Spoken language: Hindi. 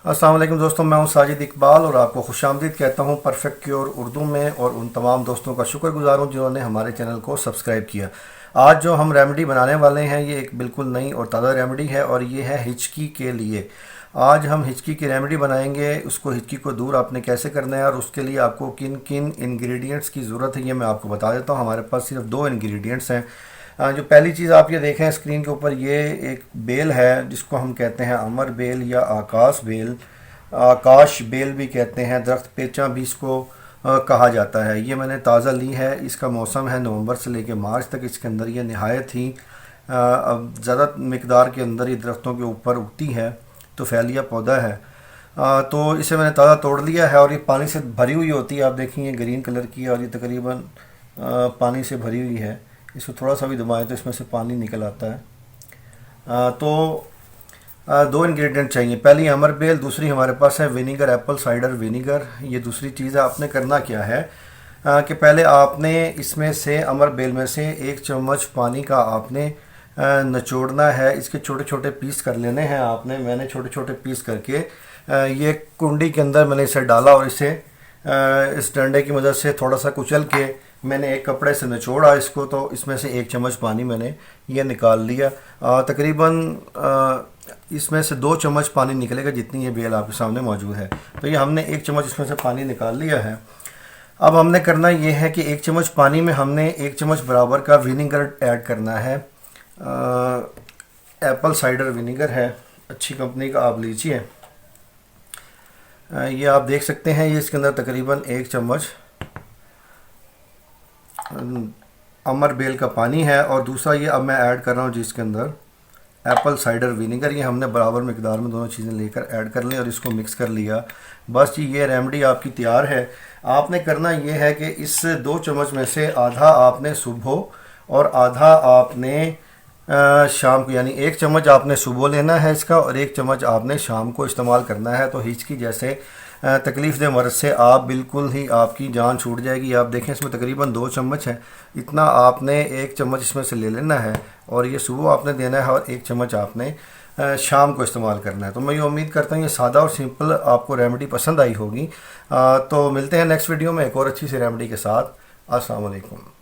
अस्सलाम वालेकुम दोस्तों, मैं हूं साजिद इकबाल और आपको खुशामदीद कहता हूं परफेक्ट क्योर उर्दू में। और उन तमाम दोस्तों का शुक्रगुजार हूं जिन्होंने हमारे चैनल को सब्सक्राइब किया। आज जो हम रेमेडी बनाने वाले हैं ये एक बिल्कुल नई और ताज़ा रेमेडी है और ये है हिचकी के लिए। आज हम हिचकी की रेमेडी बनाएंगे। उसको हिचकी को दूर आपने कैसे करना है और उसके लिए आपको किन किन इंग्रेडिएंट्स की ज़रूरत है ये मैं आपको बता देता हूँ। हमारे पास सिर्फ दो इंग्रेडिएंट्स हैं। जो पहली चीज़ आप ये देखें स्क्रीन के ऊपर, ये एक बेल है जिसको हम कहते हैं अमर बेल या आकाश बेल, आकाश बेल भी कहते हैं, दरख्त पेचा भी इसको कहा जाता है। ये मैंने ताज़ा ली है। इसका मौसम है नवंबर से लेकर मार्च तक। इसके अंदर ये नहायत ही अब ज़्यादा मकदार के अंदर ये दरख्तों के ऊपर उगती है, तो फैलिया पौधा है। तो इसे मैंने ताज़ा तोड़ लिया है और ये पानी से भरी हुई होती है। आप देखिए ग्रीन कलर की है और ये तकरीबन पानी से भरी हुई है। इसको थोड़ा सा भी दबाएं तो इसमें से पानी निकल आता है। दो इंग्रेडिएंट चाहिए। पहली अमर बेल, दूसरी हमारे पास है विनीगर, एप्पल साइडर विनीगर। ये दूसरी चीज़ है। आपने करना क्या है कि पहले आपने इसमें से अमर बेल में से 1 चम्मच पानी का आपने निचोड़ना है। इसके छोटे छोटे पीस कर लेने हैं आपने। मैंने छोटे छोटे पीस करके ये कुंडी के अंदर मैंने इसे डाला और इसे इस डंडे की मदद से थोड़ा सा कुचल के मैंने एक कपड़े से निचोड़ा इसको। तो इसमें से 1 चम्मच पानी मैंने ये निकाल लिया। तकरीबन इसमें से 2 चम्मच पानी निकलेगा जितनी ये बेल आपके सामने मौजूद है। तो ये हमने 1 चम्मच इसमें से पानी निकाल लिया है। अब हमने करना ये है कि 1 चम्मच पानी में हमने 1 चम्मच बराबर का विनीगर ऐड करना है। एप्पल साइडर विनीगर है, अच्छी कंपनी का आप लीजिए। ये आप देख सकते हैं, ये इसके अंदर तकरीबन 1 चम्मच अमर बेल का पानी है और दूसरा ये अब मैं ऐड कर रहा हूँ जिसके अंदर एप्पल साइडर विनीगर। ये हमने बराबर मिकदार में दोनों चीज़ें लेकर ऐड कर ली और इसको मिक्स कर लिया। बस जी ये रेमेडी आपकी तैयार है। आपने करना ये है कि इस 2 चम्मच में से आधा आपने सुबह और आधा आपने शाम को, यानी 1 चम्मच आपने सुबह लेना है इसका और 1 चम्मच आपने शाम को इस्तेमाल करना है। तो हिचकी जैसे तकलीफ़ दे मर्ज़ से आप बिल्कुल ही आपकी जान छूट जाएगी। आप देखें इसमें तकरीबन 2 चम्मच है, इतना आपने 1 चम्मच इसमें से ले लेना है और ये सुबह आपने देना है और 1 चम्मच आपने शाम को इस्तेमाल करना है। तो मैं ये उम्मीद करता हूँ ये सादा और सिंपल आपको रेमेडी पसंद आई होगी। तो मिलते हैं नेक्स्ट वीडियो में एक और अच्छी सी रेमेडी के साथ। अस्सलाम वालेकुम।